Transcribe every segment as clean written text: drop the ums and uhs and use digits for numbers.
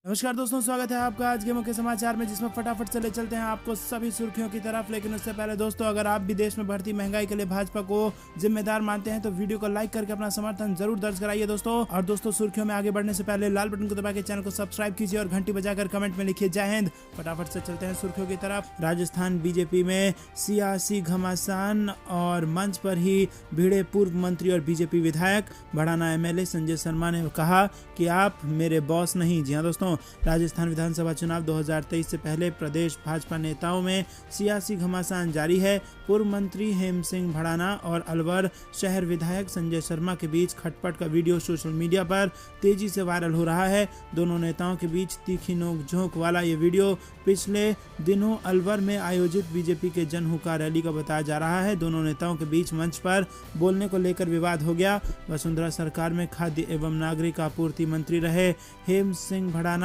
नमस्कार दोस्तों, स्वागत है आपका आज के मुख्य समाचार में, जिसमें फटाफट से ले चलते हैं आपको सभी सुर्खियों की तरफ। लेकिन उससे पहले दोस्तों, अगर आप भी देश में बढ़ती महंगाई के लिए भाजपा को जिम्मेदार मानते हैं तो वीडियो को लाइक करके अपना समर्थन जरूर दर्ज कराइए दोस्तों। और दोस्तों, सुर्खियों में आगे बढ़ने से पहले लाल बटन को दबा के चैनल को सब्सक्राइब कीजिए और घंटी बजाकर कमेंट में लिखिए जय हिंद। फटाफट से चलते हैं सुर्खियों की तरफ। राजस्थान बीजेपी में सियासी घमासान और मंच पर ही भिड़े पूर्व मंत्री और बीजेपी विधायक। भड़ाना एमएलए संजय शर्मा ने कहा कि आप मेरे बॉस नहीं। जी हाँ दोस्तों, राजस्थान विधानसभा चुनाव 2023 से पहले प्रदेश भाजपा नेताओं में सियासी घमासान जारी है। पूर्व मंत्री हेम सिंह भड़ाना और अलवर शहर विधायक संजय शर्मा के बीच खटपट का वीडियो सोशल मीडिया पर तेजी से वायरल हो रहा है। दोनों नेताओं के बीच तीखी नोकझोंक वाला ये वीडियो पिछले दिनों अलवर में आयोजित बीजेपी के जन हुक्का रैली का बताया जा रहा है। दोनों नेताओं के बीच मंच पर बोलने को लेकर विवाद हो गया। वसुंधरा सरकार में खाद्य एवं नागरिक आपूर्ति मंत्री रहे हेम सिंह भड़ाना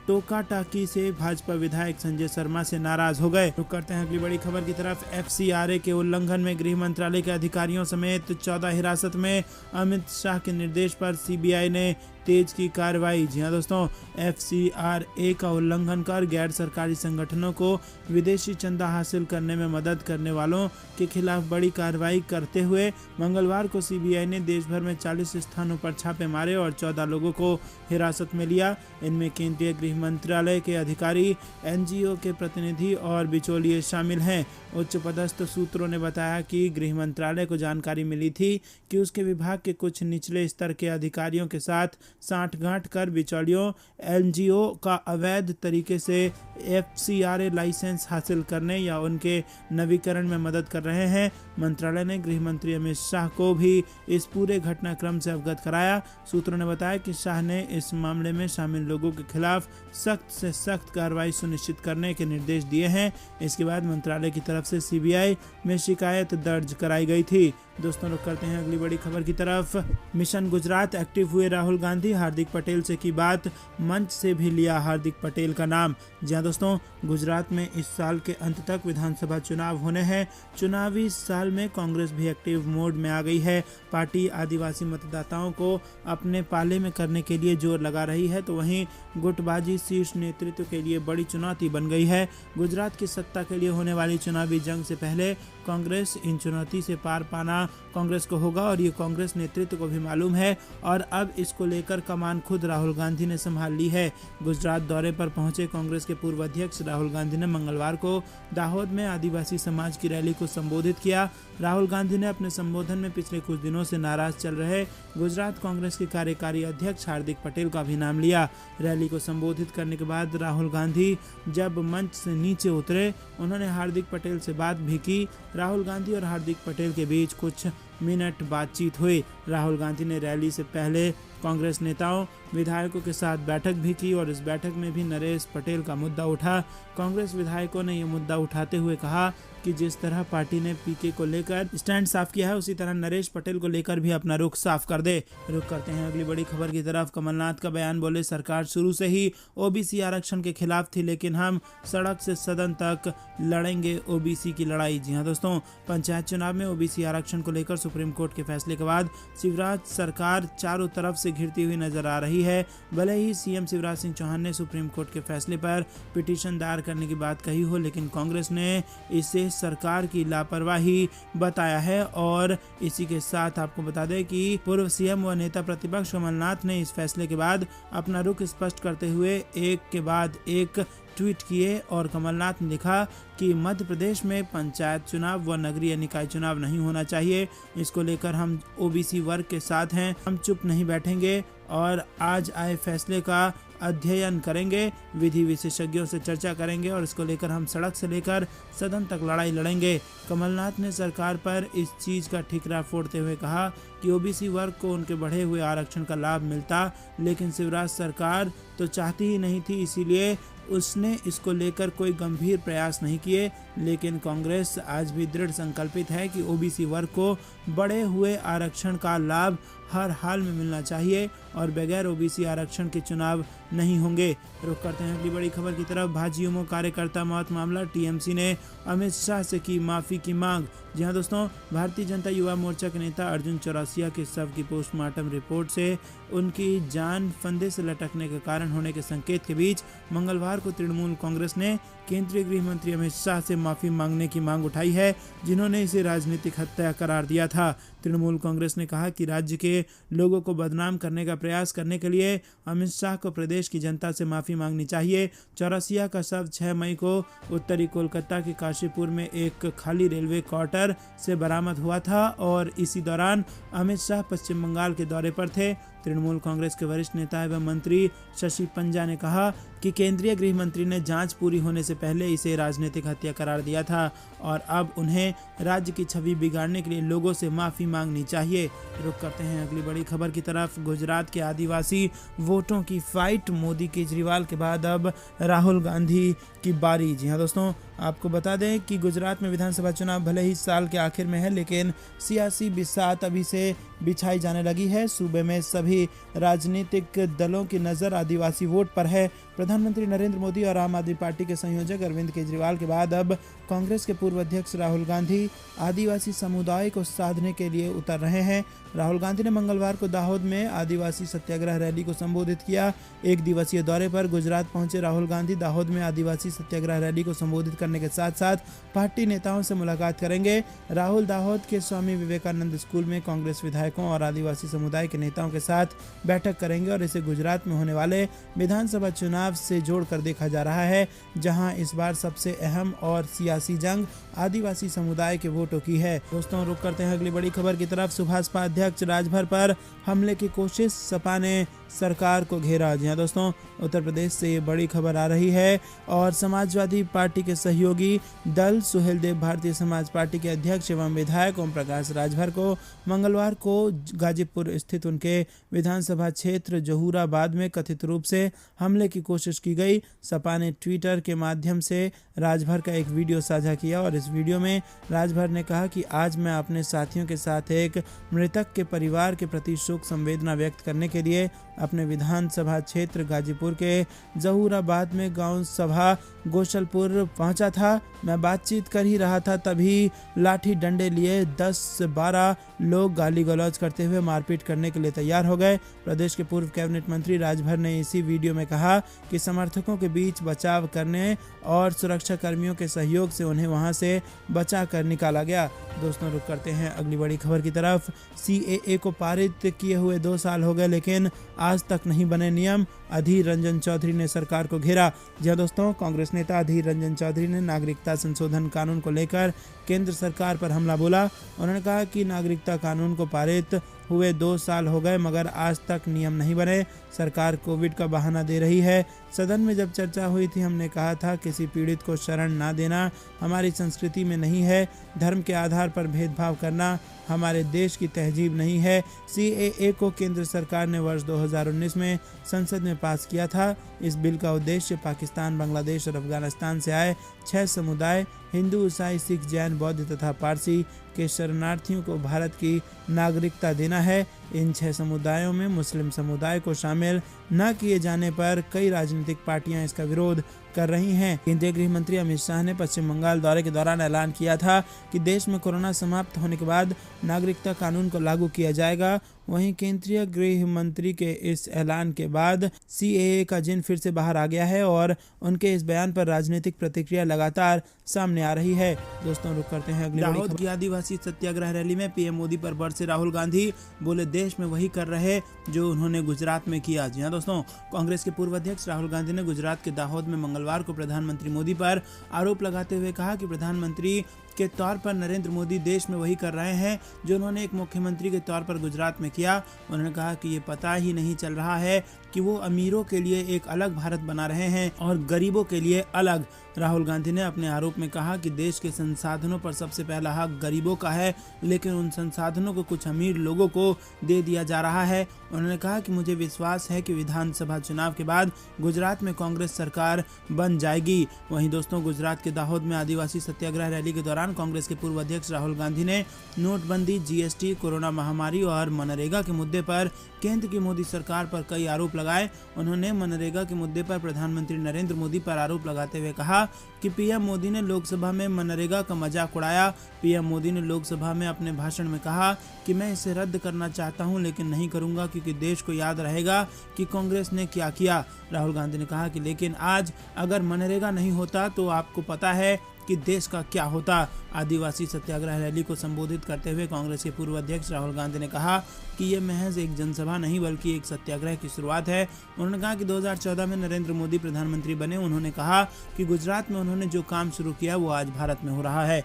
टोका टाकी से भाजपा विधायक संजय शर्मा से नाराज हो गए। रुक करते हैं अगली बड़ी खबर की तरफ। FCRA के उल्लंघन में गृह मंत्रालय के अधिकारियों समेत 14 हिरासत में। अमित शाह के निर्देश पर CBI ने तेज की कार्रवाई। जी हाँ दोस्तों, FCRA का उल्लंघन कर गैर सरकारी संगठनों को विदेशी चंदा हासिल करने में मदद करने वालों के खिलाफ बड़ी कार्रवाई करते हुए मंगलवार को CBI ने देश भर में 40 स्थानों पर छापे मारे और 14 लोगों को हिरासत में लिया। इनमें केंद्रीय गृह मंत्रालय के अधिकारी, NGO के प्रतिनिधि और बिचौलिए शामिल हैं। उच्च पदस्थ सूत्रों ने बताया कि गृह मंत्रालय को जानकारी मिली थी कि उसके विभाग के कुछ निचले स्तर के अधिकारियों के साथ साठगांठ कर बिचौलियों NGO का अवैध तरीके से FCRA लाइसेंस हासिल करने या उनके नवीकरण में मदद कर रहे हैं। मंत्रालय ने गृह मंत्री अमित शाह को भी इस पूरे घटनाक्रम से अवगत कराया। सूत्रों ने बताया कि शाह ने इस मामले में शामिल लोगों के खिलाफ सख्त से सख्त कार्रवाई सुनिश्चित करने के निर्देश दिए हैं। इसके बाद मंत्रालय की तरफ से CBI में शिकायत दर्ज कराई गई थी। दोस्तों, रुक करते हैं अगली बड़ी खबर की तरफ। मिशन गुजरात एक्टिव हुए राहुल गांधी। हार्दिक पटेल से की बात, मंच से भी लिया हार्दिक पटेल का नाम। जी हाँ दोस्तों, गुजरात में इस साल के अंत तक विधानसभा चुनाव होने हैं। चुनावी साल में कांग्रेस भी एक्टिव मोड में आ गई है। पार्टी आदिवासी मतदाताओं को अपने पाले में करने के लिए जोर लगा रही है, तो वहीं गुटबाजी शीर्ष नेतृत्व के लिए बड़ी चुनौती बन गई है। गुजरात की सत्ता के लिए होने वाली चुनावी जंग से पहले कांग्रेस इन चुनौती से पार पाना कांग्रेस को होगा और ये कांग्रेस नेतृत्व को भी मालूम है और अब इसको लेकर कमान खुद राहुल गांधी ने संभाल ली है। गुजरात दौरे पर पहुंचे कांग्रेस के पूर्व अध्यक्ष राहुल गांधी ने मंगलवार को दाहोद में आदिवासी समाज की रैली को संबोधित किया। राहुल गांधी ने अपने संबोधन में पिछले कुछ दिनों से नाराज चल रहे गुजरात कांग्रेस के कार्यकारी अध्यक्ष हार्दिक पटेल का भी नाम लिया। रैली को संबोधित करने के बाद राहुल गांधी जब मंच से नीचे उतरे, उन्होंने हार्दिक पटेल से बात भी की। राहुल गांधी और हार्दिक पटेल के बीच कुछ मिनट बातचीत हुई। राहुल गांधी ने रैली से पहले कांग्रेस नेताओं विधायकों के साथ बैठक भी की और इस बैठक में भी नरेश पटेल का मुद्दा उठा। कांग्रेस विधायकों ने यह मुद्दा उठाते हुए कहा कि जिस तरह पार्टी ने PK को लेकर स्टैंड साफ किया है, उसी तरह नरेश पटेल को लेकर भी अपना रुख साफ कर दे। रुख करते हैं अगली बड़ी खबर की तरफ। कमलनाथ का बयान, बोले सरकार शुरू से ही OBC आरक्षण के खिलाफ थी, लेकिन हम सड़क से सदन तक लड़ेंगे OBC की लड़ाई। जी हाँ दोस्तों, पंचायत चुनाव में OBC आरक्षण को लेकर सुप्रीम कोर्ट के फैसले के बाद शिवराज सरकार चारों तरफ से घिरती हुई नजर आ रही है। भले ही CM शिवराज सिंह चौहान ने सुप्रीम कोर्ट के फैसले पर पिटीशन दायर करने की बात कही हो, लेकिन कांग्रेस ने इसे सरकार की लापरवाही बताया है। और इसी के साथ आपको बता दें कि पूर्व CM व नेता प्रतिपक्ष कमलनाथ ने इस फैसले के बाद अपना रुख स्पष्ट करते हुए एक के बाद एक ट्वीट किए और कमलनाथ ने लिखा कि मध्य प्रदेश में पंचायत चुनाव व नगरीय निकाय चुनाव नहीं होना चाहिए। इसको लेकर हम OBC वर्ग के साथ हैं, हम चुप नहीं बैठेंगे और आज आए फैसले का अध्ययन करेंगे, विधि विशेषज्ञों से चर्चा करेंगे और इसको लेकर हम सड़क से लेकर सदन तक लड़ाई लड़ेंगे। कमलनाथ ने सरकार पर इस चीज़ का ठिकरा फोड़ते हुए कहा कि OBC वर्ग को उनके बढ़े हुए आरक्षण का लाभ मिलता, लेकिन शिवराज सरकार तो चाहती ही नहीं थी, इसीलिए उसने इसको लेकर कोई गंभीर प्रयास नहीं किए। लेकिन कांग्रेस आज भी दृढ़ संकल्पित है कि OBC वर्ग को बढ़े हुए आरक्षण का लाभ हर हाल में मिलना चाहिए और बगैर ओबीसी आरक्षण के चुनाव नहीं होंगे। रुक करते हैं अगली बड़ी खबर की तरफ। भाजयुमो कार्यकर्ता मौत मामला, टीएमसी ने अमित शाह से की माफी की मांग। जी हाँ दोस्तों, भारतीय जनता युवा मोर्चा के नेता अर्जुन चौरसिया के शव की पोस्टमार्टम रिपोर्ट से उनकी जान फंदे से लटकने के कारण होने के संकेत के बीच मंगलवार को तृणमूल कांग्रेस ने केंद्रीय गृह मंत्री अमित शाह से माफी मांगने की मांग उठाई है, जिन्होंने इसे राजनीतिक हत्या करार दिया था। तृणमूल कांग्रेस ने कहा कि राज्य के लोगों को बदनाम करने का प्रयास करने के लिए अमित शाह को प्रदेश की जनता से माफी मांगनी चाहिए। चौरसिया का शव 6 मई को उत्तरी कोलकाता के काशीपुर में एक खाली रेलवे क्वार्टर से बरामद हुआ था और इसी दौरान अमित शाह पश्चिम बंगाल के दौरे पर थे। तृणमूल कांग्रेस के वरिष्ठ नेता एवं मंत्री शशि पंजा ने कहा कि केंद्रीय गृह मंत्री ने जांच पूरी होने से पहले इसे राजनीतिक हत्या करार दिया था और अब उन्हें राज्य की छवि बिगाड़ने के लिए लोगों से माफी मांगनी चाहिए। रुक करते हैं अगली बड़ी खबर की तरफ। गुजरात के आदिवासी वोटों की फाइट, मोदी केजरीवाल के बाद अब राहुल गांधी की बारी। जी हाँ दोस्तों, आपको बता दें कि गुजरात में विधानसभा चुनाव भले ही साल के आखिर में है, लेकिन सियासी बिसात अभी से बिछाई जाने लगी है। सूबे में सभी राजनीतिक दलों की नज़र आदिवासी वोट पर है। प्रधानमंत्री नरेंद्र मोदी और आम आदमी पार्टी के संयोजक अरविंद केजरीवाल के बाद अब कांग्रेस के पूर्व अध्यक्ष राहुल गांधी आदिवासी समुदाय को साधने के लिए उतर रहे हैं। राहुल गांधी ने मंगलवार को दाहोद में आदिवासी सत्याग्रह रैली को संबोधित किया। एक दिवसीय दौरे पर गुजरात पहुंचे राहुल गांधी दाहोद में आदिवासी सत्याग्रह रैली को संबोधित करने के साथ साथ पार्टी नेताओं से मुलाकात करेंगे। राहुल दाहोद के स्वामी विवेकानंद स्कूल में कांग्रेस विधायकों और आदिवासी समुदाय के नेताओं के साथ बैठक करेंगे और इसे गुजरात में होने वाले विधानसभा चुनाव से जोड़कर देखा जा रहा है, जहां इस बार सबसे अहम और सियासी जंग आदिवासी समुदाय के वोटों की है। दोस्तों, रुक करते हैं अगली बड़ी खबर की तरफ। सुभाषपा अध्यक्ष राजभर पर हमले की कोशिश, सपा ने सरकार को घेरा। जी हाँ दोस्तों, उत्तर प्रदेश से ये बड़ी खबर आ रही है और समाजवादी पार्टी के सहयोगी दल सुहेलदेव भारतीय समाज पार्टी के अध्यक्ष एवं विधायक ओम प्रकाश राजभर को मंगलवार को गाजीपुर स्थित उनके विधानसभा क्षेत्र जहूराबाद में कथित रूप से हमले की कोशिश की गई। सपा ने ट्विटर के माध्यम से राजभर का एक वीडियो साझा किया और इस वीडियो में राजभर ने कहा कि आज मैं अपने साथियों के साथ एक मृतक के परिवार के प्रति शोक संवेदना व्यक्त करने के लिए अपने विधानसभा क्षेत्र गाजीपुर के जहूराबाद में गांव सभा गोशलपुर पहुंचा था। मैं बातचीत कर ही रहा था, तभी लाठी डंडे लिए 10-12 लोग गाली गलौज करते हुए मारपीट करने के लिए तैयार हो गए। प्रदेश के पूर्व कैबिनेट मंत्री राजभर ने इसी वीडियो में कहा कि समर्थकों के बीच बचाव करने और सुरक्षा कर्मियों के सहयोग से उन्हें वहां से बचा कर निकाला गया। दोस्तों, रुक करते हैं अगली बड़ी खबर की तरफ। CAA को पारित किए हुए 2 साल हो गए, लेकिन आज तक नहीं बने नियम, अधीर रंजन चौधरी ने सरकार को घेरा। जी दोस्तों, कांग्रेस नेता अधीर रंजन चौधरी ने नागरिकता संशोधन कानून को लेकर केंद्र सरकार पर हमला बोला। उन्होंने कहा कि नागरिकता कानून को पारित हुए 2 साल हो गए मगर आज तक नियम नहीं बने। सरकार कोविड का बहाना दे रही है। सदन में जब चर्चा हुई थी, हमने कहा था किसी पीड़ित को शरण ना देना हमारी संस्कृति में नहीं है। धर्म के आधार पर भेदभाव करना हमारे देश की तहजीब नहीं है। CAA को केंद्र सरकार ने वर्ष 2019 में संसद में पास किया था। इस बिल का उद्देश्य पाकिस्तान, बांग्लादेश और अफगानिस्तान से आए 6 समुदाय हिंदू, ईसाई, सिख, जैन, बौद्ध तथा पारसी के शरणार्थियों को भारत की नागरिकता देना है। इन 6 समुदायों में मुस्लिम समुदाय को शामिल न किए जाने पर कई राजनीतिक पार्टियां इसका विरोध कर रही हैं। केंद्रीय गृह मंत्री अमित शाह ने पश्चिम बंगाल दौरे के दौरान ऐलान किया था कि देश में कोरोना समाप्त होने के बाद नागरिकता कानून को लागू किया जाएगा। वहीं केंद्रीय गृह मंत्री के इस ऐलान के बाद CAA का जिन फिर से बाहर आ गया है और उनके इस बयान पर राजनीतिक प्रतिक्रिया लगातार सामने आ रही है। दोस्तों, रुक करते हैं अगली दाहोद की आदिवासी सत्याग्रह रैली में PM मोदी पर बरसे राहुल गांधी, बोले देश में वही कर रहे जो उन्होंने गुजरात में किया। जी हाँ दोस्तों, कांग्रेस के पूर्व अध्यक्ष राहुल गांधी ने गुजरात के दाहोद में मंगलवार को प्रधानमंत्री मोदी पर आरोप लगाते हुए कहा कि प्रधानमंत्री के तौर पर नरेंद्र मोदी देश में वही कर रहे हैं जो उन्होंने एक मुख्यमंत्री के तौर पर गुजरात में किया। उन्होंने कहा कि ये पता ही नहीं चल रहा है कि वो अमीरों के लिए एक अलग भारत बना रहे हैं और गरीबों के लिए अलग। राहुल गांधी ने अपने आरोप में कहा कि देश के संसाधनों पर सबसे पहला हक गरीबों का है, लेकिन उन संसाधनों को कुछ अमीर लोगों को दे दिया जा रहा है। उन्होंने कहा कि मुझे विश्वास है कि विधानसभा चुनाव के बाद गुजरात में कांग्रेस सरकार बन जाएगी। वहीं दोस्तों, गुजरात के दाहोद में आदिवासी सत्याग्रह रैली के दौरान दौरान कांग्रेस के पूर्व अध्यक्ष राहुल गांधी ने नोटबंदी, जीएसटी, कोरोना महामारी और मनरेगा के मुद्दे पर केंद्र की मोदी सरकार पर कई आरोप लगाए। उन्होंने मनरेगा के मुद्दे पर प्रधानमंत्री नरेंद्र मोदी पर आरोप लगाते हुए कहा कि पीएम मोदी ने लोकसभा में मनरेगा का मजाक उड़ाया। पीएम मोदी ने लोकसभा में अपने भाषण में कहा कि मैं इसे रद्द करना चाहता हूं, लेकिन नहीं करूंगा क्योंकि देश को याद रहेगा कि कांग्रेस ने क्या किया। राहुल गांधी ने कहा कि लेकिन आज अगर मनरेगा नहीं होता तो आपको पता है कि देश का क्या होता। आदिवासी सत्याग्रह रैली को संबोधित करते हुए कांग्रेस के पूर्व अध्यक्ष राहुल गांधी ने कहा कि ये महज एक जनसभा नहीं बल्कि एक सत्याग्रह की शुरुआत है। उन्होंने कहा कि 2014 में नरेंद्र मोदी प्रधानमंत्री बने। उन्होंने कहा कि गुजरात में उन्होंने जो काम शुरू किया वो आज भारत में हो रहा है।